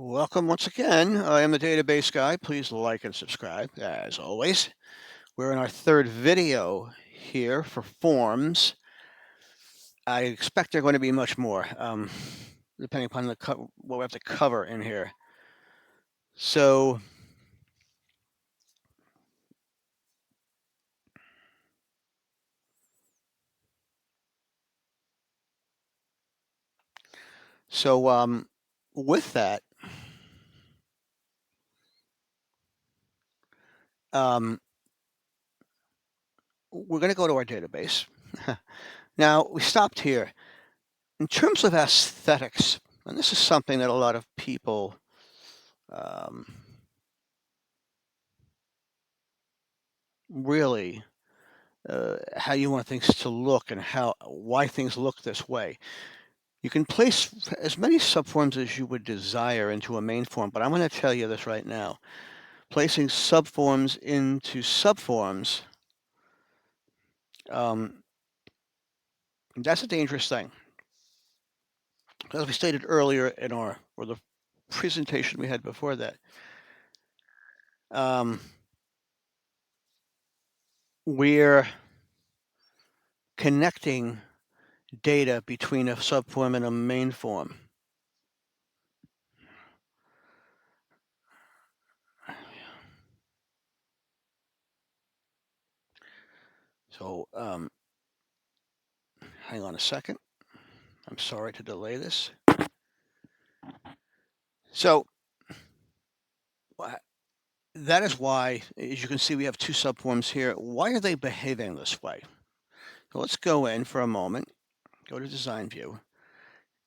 Welcome once again. I am the database guy. Please like and subscribe, as always. We're in our third video here for forms. I expect there are going to be much more, depending upon what we have to cover in here. So, with that, we're going to go to our database. Now, we stopped here. In terms of aesthetics, and this is something that a lot of people really how you want things to look and why things look this way. You can place as many subforms as you would desire into a main form, but I'm going to tell you this right now. Placing subforms into subforms, that's a dangerous thing. As we stated earlier in the presentation we had before that, we're connecting data between a subform and a main form. So hang on a second. I'm sorry to delay this. So that is why, as you can see, we have two subforms here. Why are they behaving this way? So let's go in for a moment, go to Design View,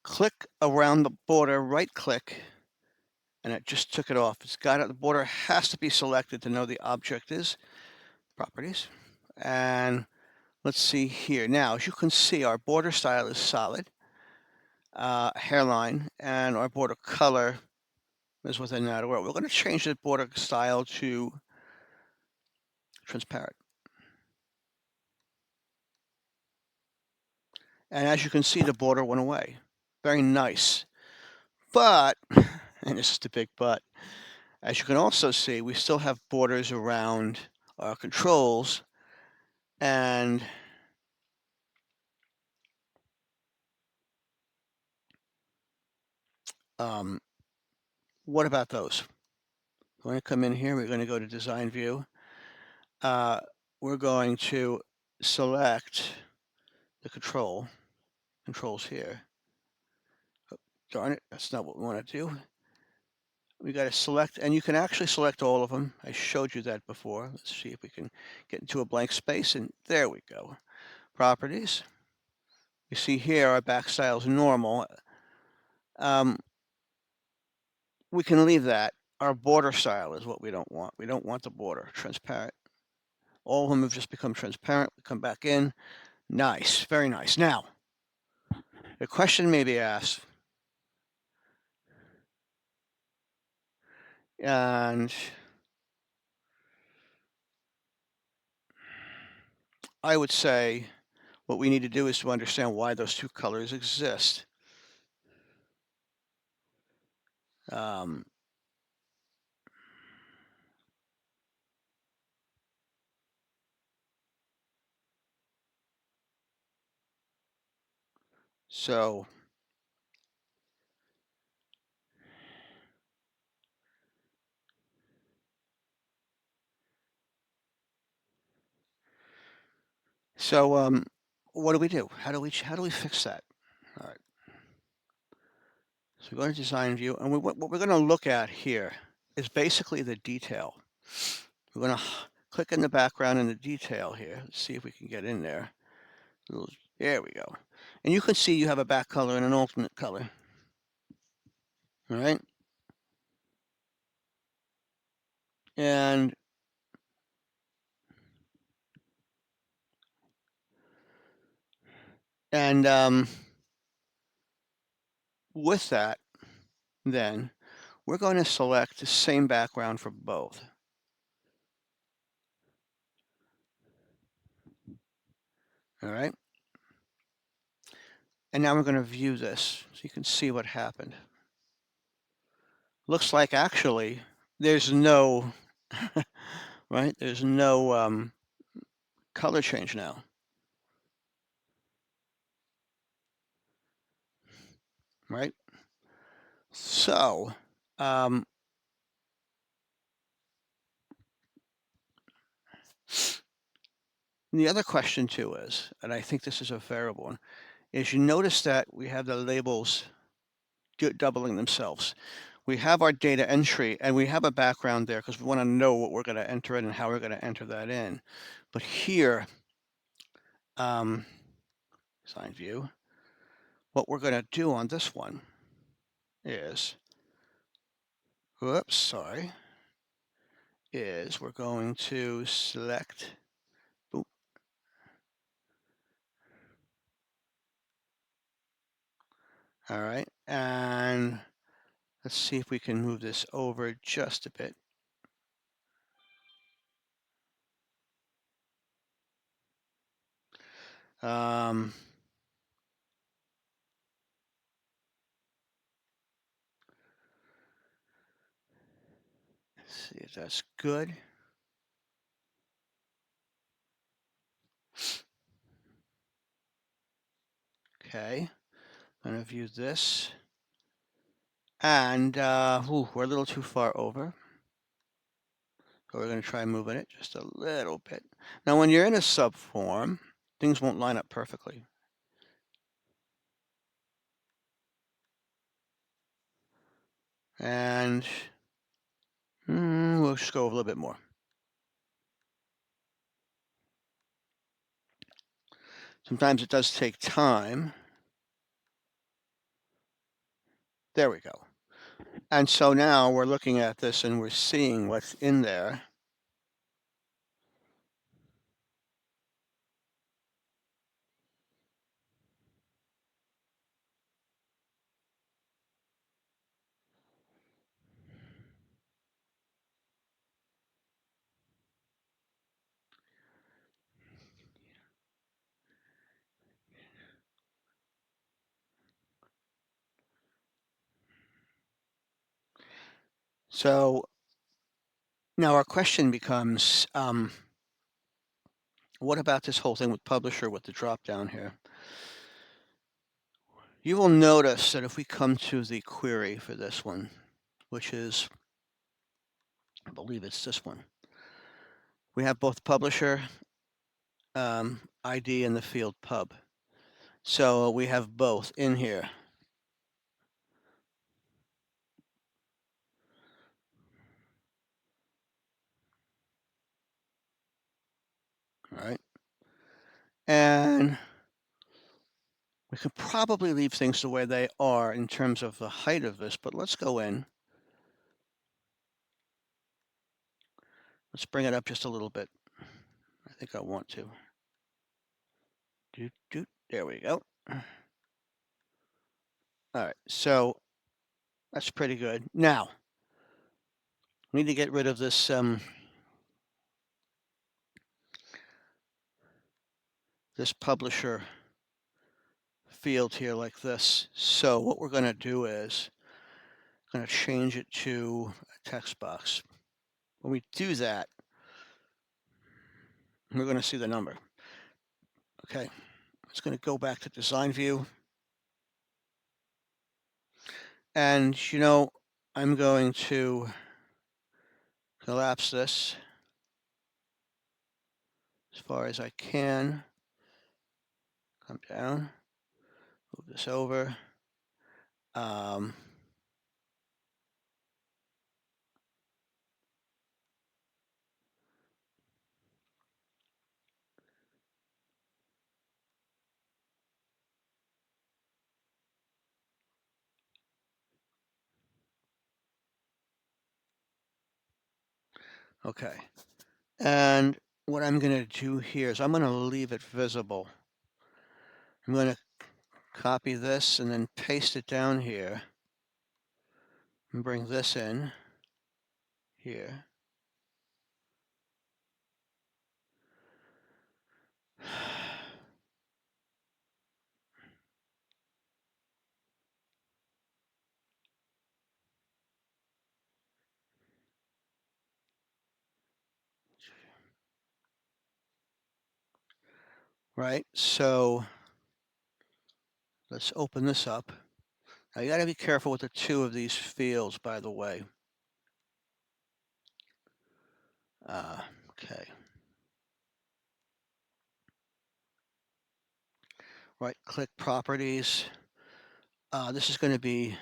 click around the border, right-click, and it just took it off. It's got it. The border has to be selected to know the object is Properties. And let's see here. Now, as you can see, our border style is solid, hairline, and our border color is within that order. We're going to change the border style to transparent. And as you can see, the border went away. Very nice. But, and this is the big but, as you can also see, we still have borders around our controls. And what about those? We're going to come in here. We're going to go to Design View. We're going to select the controls here. Oh, darn it, that's not what we want to do. We got to select, and you can actually select all of them. I showed you that before. Let's see if we can get into a blank space, and there we go. Properties. You see here our back style is normal. We can leave that. Our border style is what we don't want. We don't want the border. Transparent. All of them have just become transparent. We come back in. Nice. Very nice. Now, the question may be asked, and I would say what we need to do is to understand why those two colors exist. So what do we do? How do we fix that? All right. So we go to Design View, and what we're going to look at here is basically the detail. We're going to click in the background in the detail here. Let's see if we can get in there. There we go. And you can see you have a back color and an alternate color. All right. And with that, then we're going to select the same background for both. All right. And now we're going to view this so you can see what happened. looks like actually there's no, right? There's no color change now, right? So, um, the other question too is, and I think this is a variable one, is you notice that we have the labels doubling themselves. We have our data entry and we have a background there because we want to know what we're going to enter in and how we're going to enter that in. But here, design view, what we're going to do on this one is, whoops, sorry, is we're going to select, oop, all right, and let's see if we can move this over just a bit. Um, let's see if that's good. Okay, I'm going to view this. And we're a little too far over. So we're going to try moving it just a little bit. Now, when you're in a subform, things won't line up perfectly. And we'll just go a little bit more. Sometimes it does take time. There we go. And so now we're looking at this and we're seeing what's in there. So now our question becomes, what about this whole thing with publisher with the drop down here? You will notice that if we come to the query for this one, which is, I believe it's this one, we have both publisher ID and the field pub. So we have both in here. All right. And we could probably leave things the way they are in terms of the height of this, but let's go in. Let's bring it up just a little bit. I think I want to. There we go. All right, so that's pretty good. Now, we need to get rid of this this publisher field here like this. So what we're going to do is going to change it to a text box. When we do that, we're going to see the number. Okay, it's going to go back to design view. And I'm going to collapse this as far as I can. Come down, move this over. Um, okay, and what I'm going to do here is I'm going to leave it visible. I'm going to copy this and then paste it down here and bring this in here. right? So let's open this up. Now you got to be careful with the two of these fields, by the way. Okay. Right click properties. This is going to be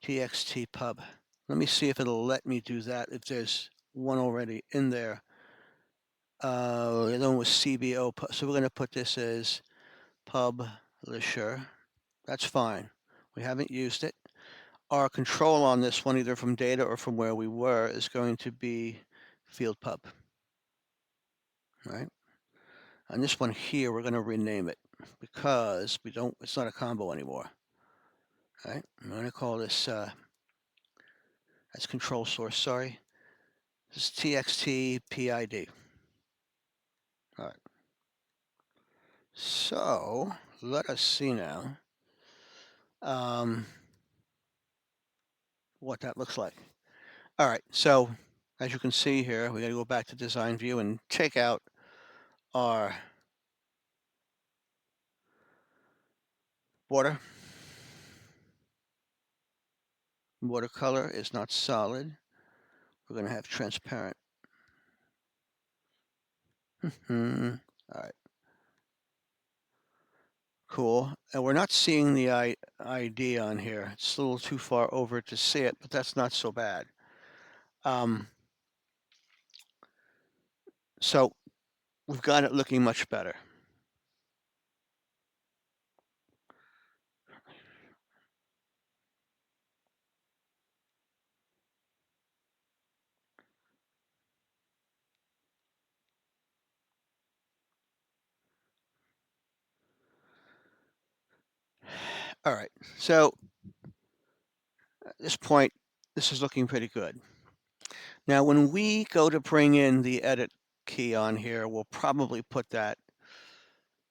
txt pub. Let me see if it'll let me do that, if there's one already in there. The other one was CBO, so we're going to put this as publisher. That's fine. We haven't used it. Our control on this one, either from data or from where we were, is going to be field pub, right? And this one here, we're going to rename it because it's not a combo anymore, right? I'm going to call this, that's control source, sorry. This is txt PID. All right. So let us see now what that looks like. All right, so as you can see here, we got to go back to design view and take out our border. Watercolor is not solid. We're going to have transparent. All right. Cool. And we're not seeing the ID on here. It's a little too far over to see it, but that's not so bad. So we've got it looking much better. All right. So at this point, this is looking pretty good. Now, when we go to bring in the edit key on here, we'll probably put that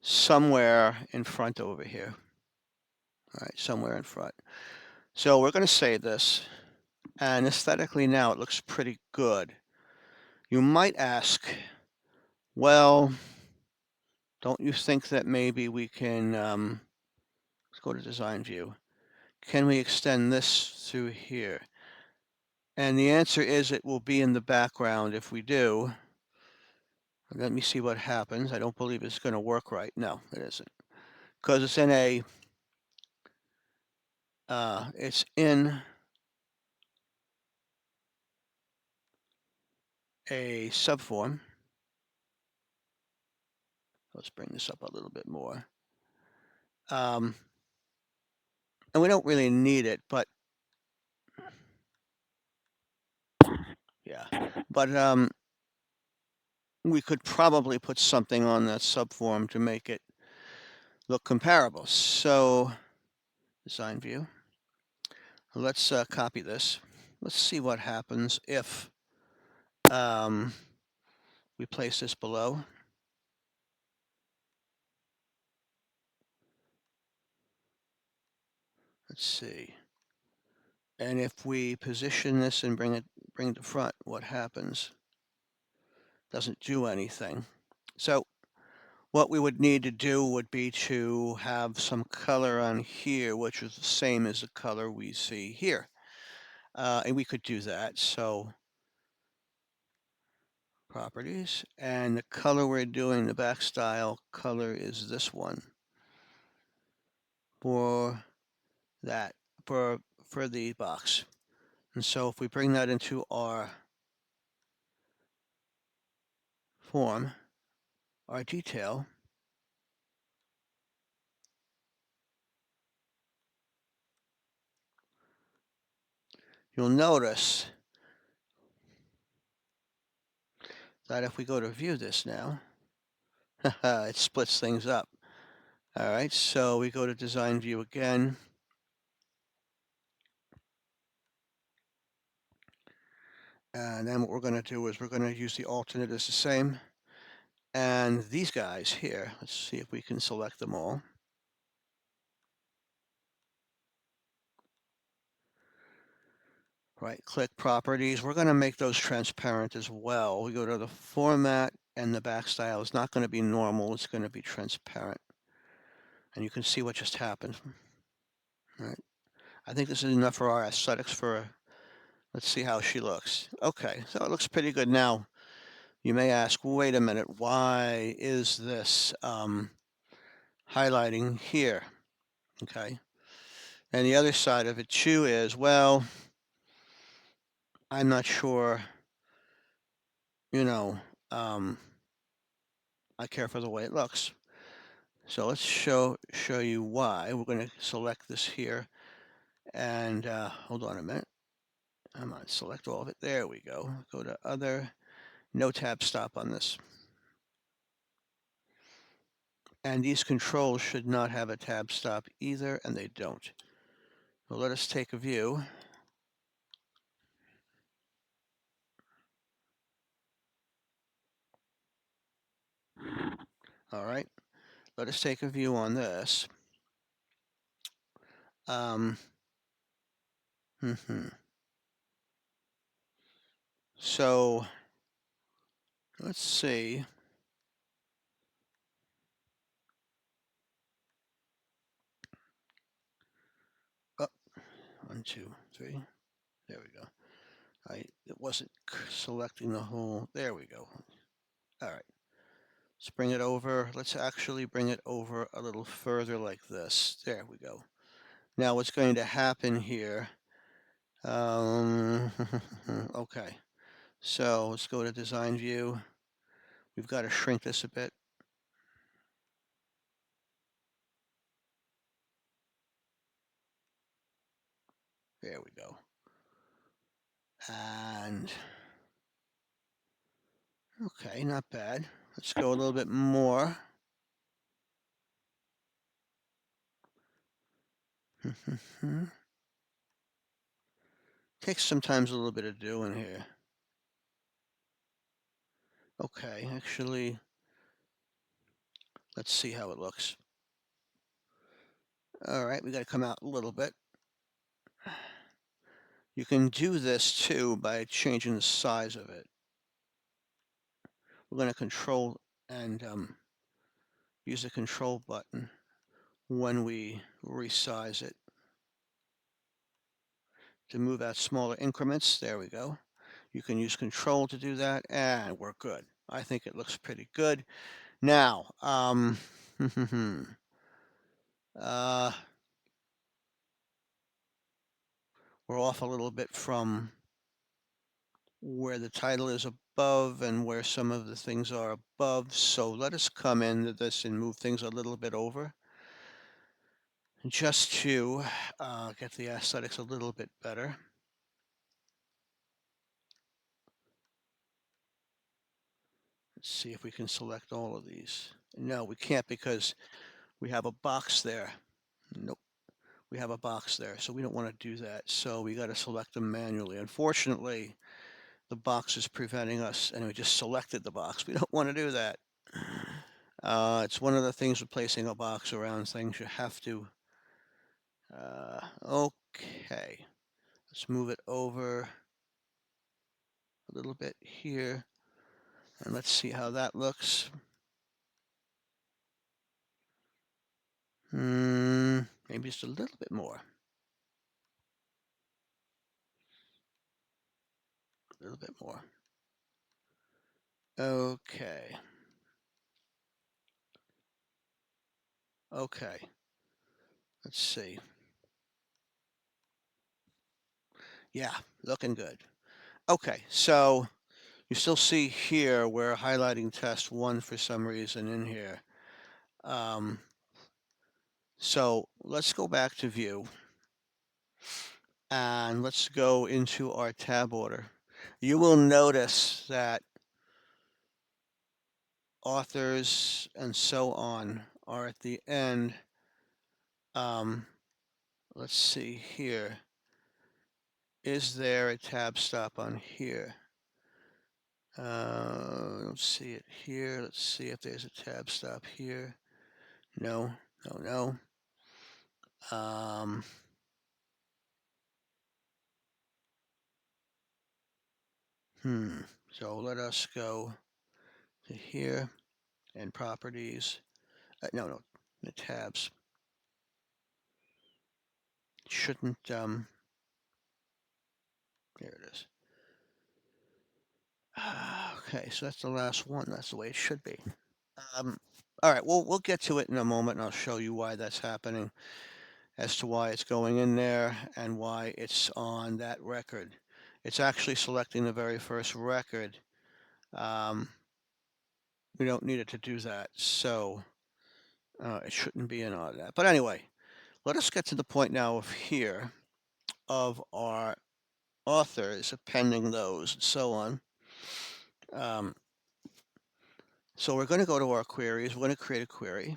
somewhere in front over here. All right, somewhere in front. So we're going to save this, and aesthetically now it looks pretty good. You might ask, well, don't you think that maybe we can, let's go to design view. Can we extend this through here? And the answer is it will be in the background if we do. Let me see what happens. I don't believe it's going to work right. No, it isn't. Because it's in a subform. Let's bring this up a little bit more. And we don't really need it, but yeah. But we could probably put something on that subform to make it look comparable. So design view. Let's copy this. Let's see what happens if we place this below. Let's see. And if we position this and bring it to front, what happens? Doesn't do anything. So what we would need to do would be to have some color on here, which is the same as the color we see here. And we could do that. So properties, and the color we're doing, the back style color is this one for that, for the box. And so if we bring that into our form, our detail, you'll notice that if we go to view this now, it splits things up. All right, so we go to design view again. And then what we're going to do is we're going to use the alternate as the same. And these guys here, let's see if we can select them all. Right, click properties. We're going to make those transparent as well. We go to the format, and the back style is not going to be normal, it's going to be transparent. And you can see what just happened. All right. I think this is enough for our aesthetics for, let's see how she looks. Okay, so it looks pretty good now. You may ask, wait a minute, why is this highlighting here? Okay. And the other side of it too is, well, I'm not sure, you know, um, I care for the way it looks. So let's show you why. We're going to select this here, and hold on a minute. I'm going to select all of it. There we go. Go to Other. No tab stop on this. And these controls should not have a tab stop either, and they don't. So let us take a view. All right. Let us take a view on this. Um, So let's see. Oh, 1, 2, 3. There we go. It wasn't selecting the whole. There we go. All right. Let's bring it over. Let's actually bring it over a little further like this. There we go. Now what's going to happen here? Okay. So let's go to Design View. We've got to shrink this a bit. There we go. And okay, not bad. Let's go a little bit more. Takes sometimes a little bit of doing here. Okay, actually, let's see how it looks. All right, we got to come out a little bit. You can do this too by changing the size of it. We're going to control and use the control button when we resize it to move out smaller increments. There we go. You can use control to do that, and we're good. I think it looks pretty good. Now, uh, we're off a little bit from where the title is above and where some of the things are above. So let us come into this and move things a little bit over just to get the aesthetics a little bit better. Let's see if we can select all of these. No, we can't because we have a box there. Nope, we have a box there, so we don't want to do that. So we got to select them manually. Unfortunately, the box is preventing us, and we just selected the box. We don't want to do that. It's one of the things with placing a box around things. You have to. Okay, let's move it over a little bit here, and let's see how that looks. Maybe just a little bit more. A little bit more. Okay. Okay. Let's see. Yeah, looking good. Okay, so you still see here we're highlighting test 1 for some reason in here. So let's go back to view and let's go into our tab order. You will notice that authors and so on are at the end. Let's see here. Is there a tab stop on here? I don't see it here. Let's see if there's a tab stop here. No, no, no. So let us go to here and properties. No, the tabs shouldn't. There it is. Okay, so that's the last one. That's the way it should be. Um, all right, we'll get to it in a moment, and I'll show you why that's happening, as to why it's going in there and why it's on that record. It's actually selecting the very first record. Um, we don't need it to do that, so it shouldn't be in all that. But anyway, let us get to the point now of here of our authors, appending those, and so on. Um, so we're going to go to our queries. We're going to create a query.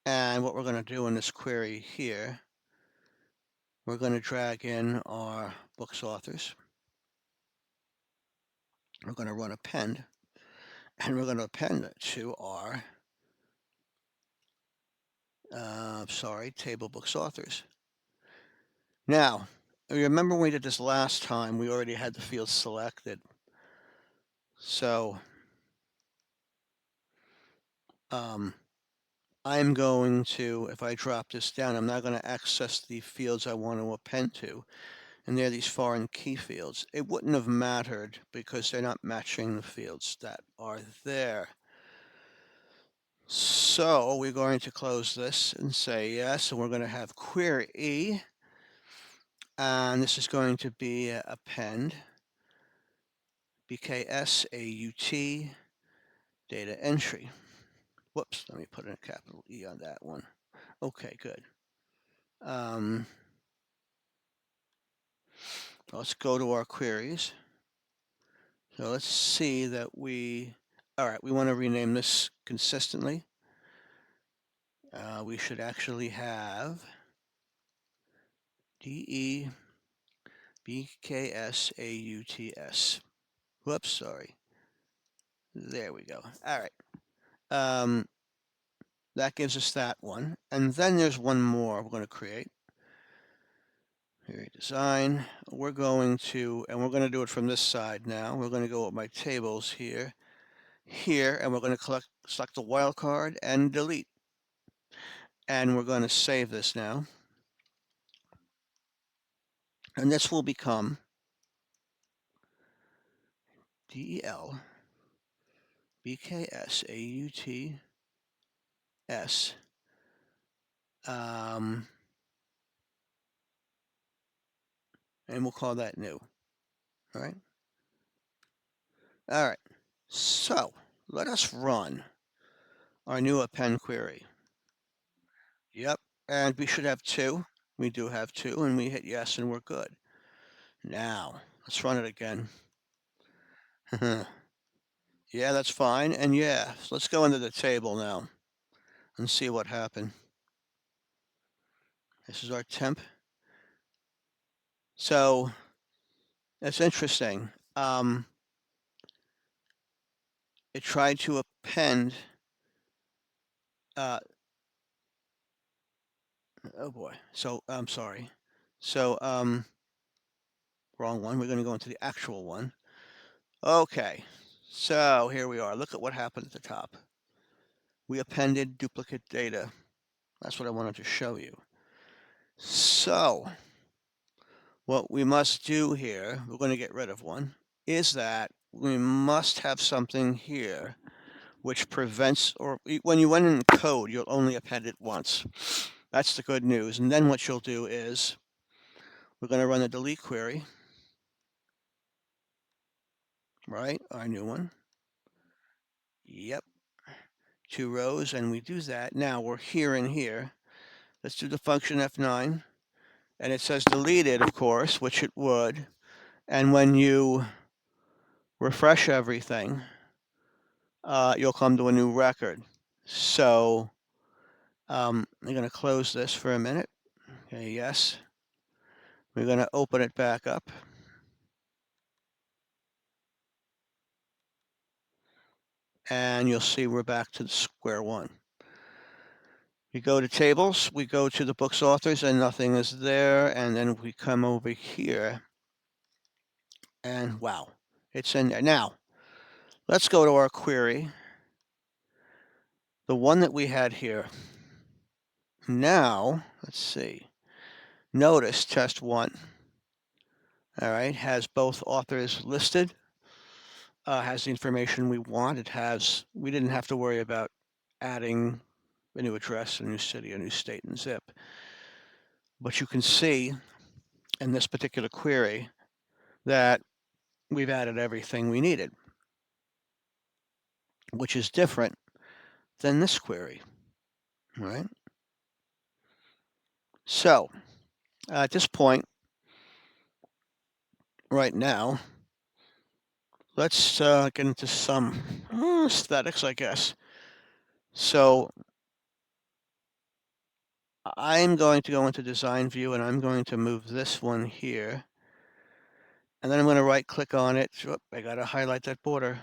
And what we're going to do in this query here, we're going to drag in our book's authors. We're going to run append, and we're going to append it to our, table books authors. Now, remember when we did this last time, we already had the fields selected. So I'm going to, if I drop this down, I'm now going to access the fields I want to append to. And they're these foreign key fields. It wouldn't have mattered because they're not matching the fields that are there. So we're going to close this and say yes, and we're going to have query, and this is going to be append BKS AUT data entry. Whoops, let me put in a capital E on that one. Okay, good. Let's go to our queries. So let's see that all right, we want to rename this consistently. We should actually have DEBKSAUTS. Whoops, sorry. There we go. All right. That gives us that one. And then there's one more we're going to create. Here, design. We're going to, and we're going to do it from this side now. We're going to go with my tables here, and we're going to select the wildcard and delete. And we're going to save this now. And this will become DEL BKS AUTS. And we'll call that new. All right. All right. So let us run our new append query. Yep. And we should have two. We do have two, and we hit yes, and we're good. Now, let's run it again. Yeah, that's fine. And yeah, so let's go into the table now and see what happened. This is our temp. So that's interesting. It tried to append. Oh boy. So I'm sorry. So wrong one. We're going to go into the actual one. Okay. So here we are. Look at what happened at the top. We appended duplicate data. That's what I wanted to show you. So what we must do here, we're going to get rid of one, is that we must have something here which prevents, or when you run in code, you'll only append it once. That's the good news. And then what you'll do is we're going to run a delete query, right? Our new one. Yep. 2 rows, and we do that. Now we're here and here. Let's do the function F9. And it says deleted, of course, which it would. And when you refresh everything, you'll come to a new record. So I'm going to close this for a minute. Okay, yes. We're going to open it back up. And you'll see we're back to square one. We go to tables, we go to the book's authors, and nothing is there, and then we come over here, and wow, it's in there. Now, let's go to our query, the one that we had here. Now, let's see. Notice test one, all right, has both authors listed, has the information we want. We didn't have to worry about adding a new address, a new city, a new state, and zip. But you can see in this particular query that we've added everything we needed, which is different than this query, right? So at this point, right now, let's get into some aesthetics, I guess. So I'm going to go into design view and I'm going to move this one here. And then I'm going to right click on it. Oop, I got to highlight that border.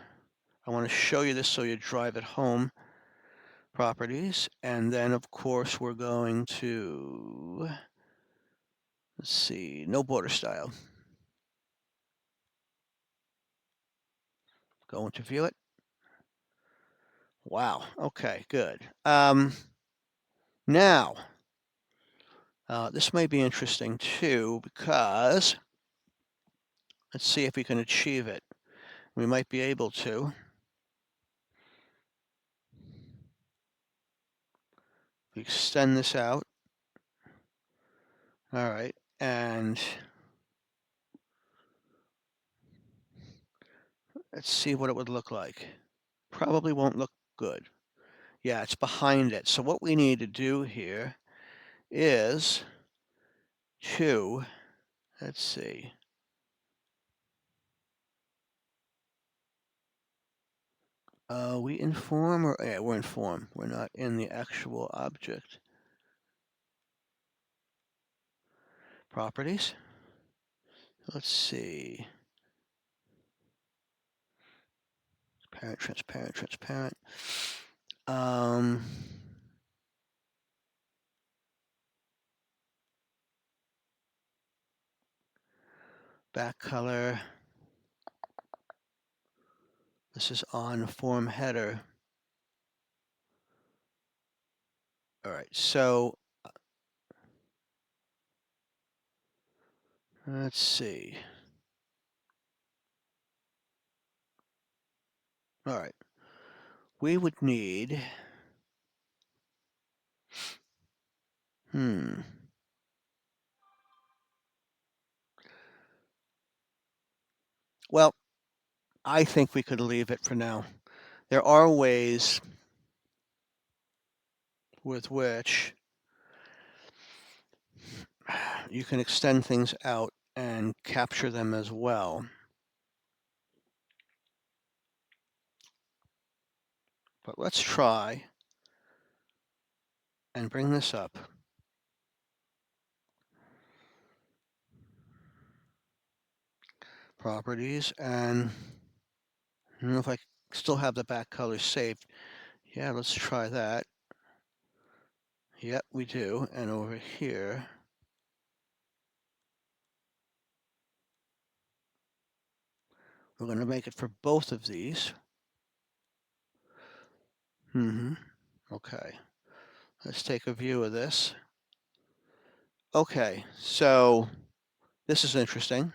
I want to show you this so you drive it home. Properties. And then of course we're going to, let's see, no border style. Go into view it. Wow. Okay, good. Now, this may be interesting too because let's see if we can achieve it. We might be able to. We extend this out. All right, and let's see what it would look like. Probably won't look good. Yeah, it's behind it. So what we need to do here is to, let's see. We inform or, yeah, we're in form. We're not in the actual object. Properties. Let's see. Parent, transparent, transparent. Um, back color. This is on form header. All right, so let's see. All right, we would need, well, I think we could leave it for now. There are ways with which you can extend things out and capture them as well. But let's try and bring this up. Properties, and I don't know if I still have the back color saved. Yeah, let's try that. Yep, we do. And over here, we're going to make it for both of these. Okay, let's take a view of this. Okay, so this is interesting.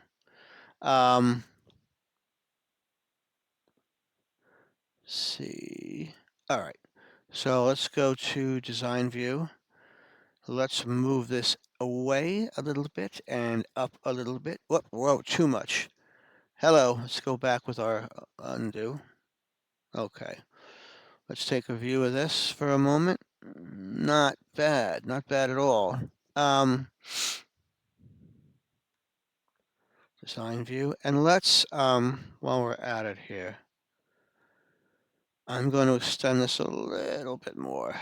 See. All right, so let's go to design view. Let's move this away a little bit and up a little bit. Whoop, whoa, too much. Hello, let's go back with our undo. Okay, let's take a view of this for a moment. Not bad, not bad at all. Design view, and let's, while we're at it here, I'm going to extend this a little bit more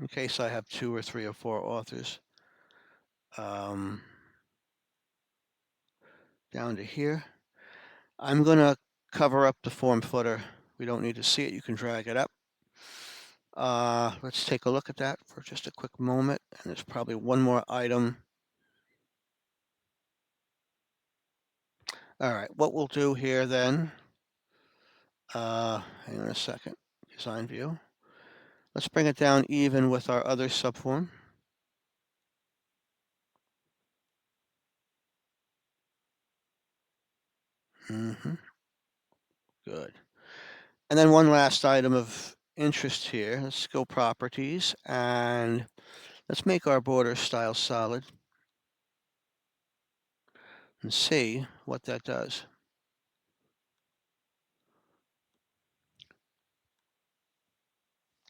in case I have 2 or 3 or 4 authors. Down to here. I'm going to cover up the form footer. We don't need to see it. You can drag it up. Let's take a look at that for just a quick moment. And there's probably one more item. All right, what we'll do here then, hang on a second, design view. Let's bring it down even with our other subform. Good. And then one last item of interest here. Let's go properties and let's make our border style solid and see what that does.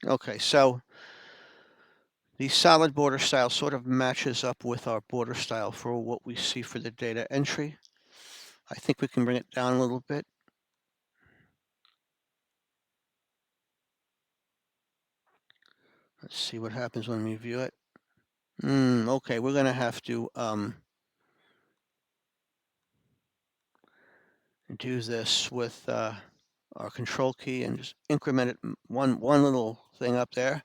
Okay, so the solid border style sort of matches up with our border style for what we see for the data entry. I think we can bring it down a little bit. Let's see what happens when we view it. Okay, we're going to have to do this with our control key and just increment it one little thing up there.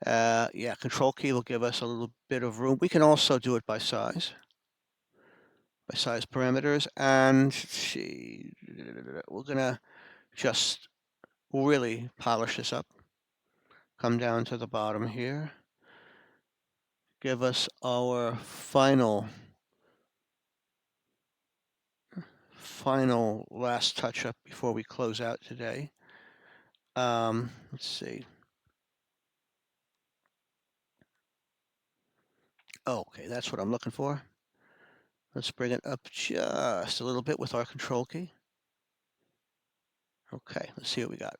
Yeah, control key will give us a little bit of room. We can also do it by size parameters, and we're gonna just really polish this up. Come down to the bottom here. Give us our final last touch up before we close out today. Let's see. Okay, that's what I'm looking for. Let's bring it up just a little bit with our control key. Okay, let's see what we got.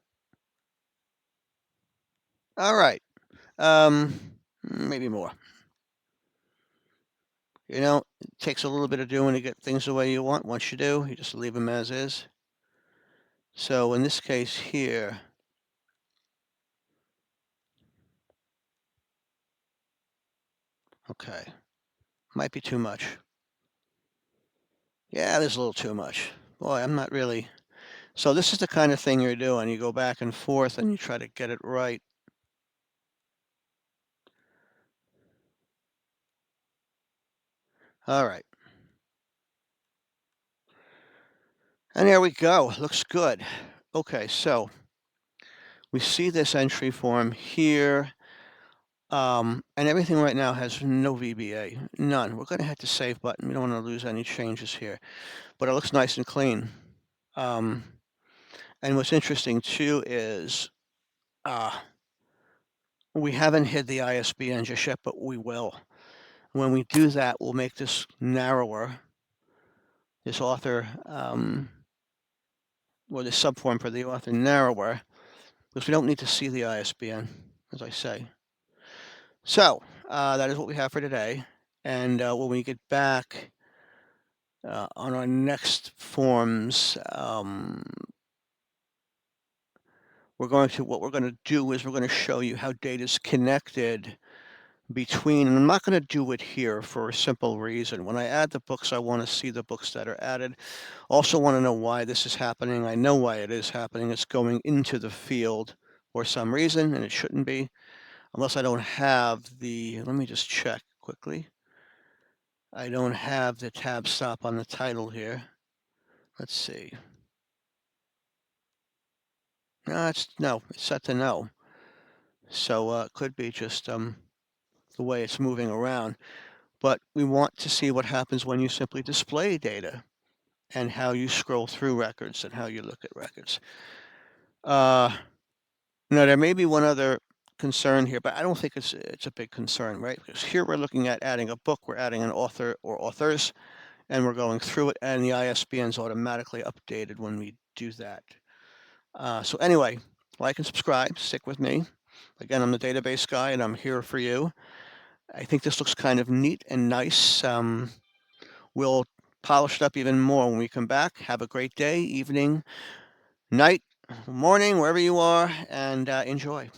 All right. Maybe more. You know, it takes a little bit of doing to get things the way you want. Once you do, you just leave them as is. So in this case here, okay, might be too much. Yeah, there's a little too much. Boy, I'm not really. So this is the kind of thing you're doing. You go back and forth and you try to get it right. All right. And there we go. Looks good. Okay, so we see this entry form here. And everything right now has no VBA, none. We're going to hit the save button. We don't want to lose any changes here, but it looks nice and clean. Um, and what's interesting too is uh, we haven't hid the ISBN just yet, but we will. When we do that, we'll make this narrower, this author, or the subform for the author narrower, because we don't need to see the ISBN, as I say. So that is what we have for today. And when we get back on our next forms, what we're going to do is we're going to show you how data is connected between, and I'm not going to do it here for a simple reason. When I add the books, I want to see the books that are added. Also want to know why this is happening. I know why it is happening. It's going into the field for some reason, and it shouldn't be, unless I don't have the, let me just check quickly. I don't have the tab stop on the title here. Let's see. No, it's set to no. So it could be just the way it's moving around. But we want to see what happens when you simply display data and how you scroll through records and how you look at records. Now, there may be one other concern here, but I don't think it's a big concern, right? Because here we're looking at adding a book, we're adding an author or authors, and we're going through it, and the ISBN is automatically updated when we do that. So anyway, like and subscribe, stick with me. Again, I'm the database guy, and I'm here for you. I think this looks kind of neat and nice. We'll polish it up even more when we come back. Have a great day, evening, night, morning, wherever you are, and enjoy.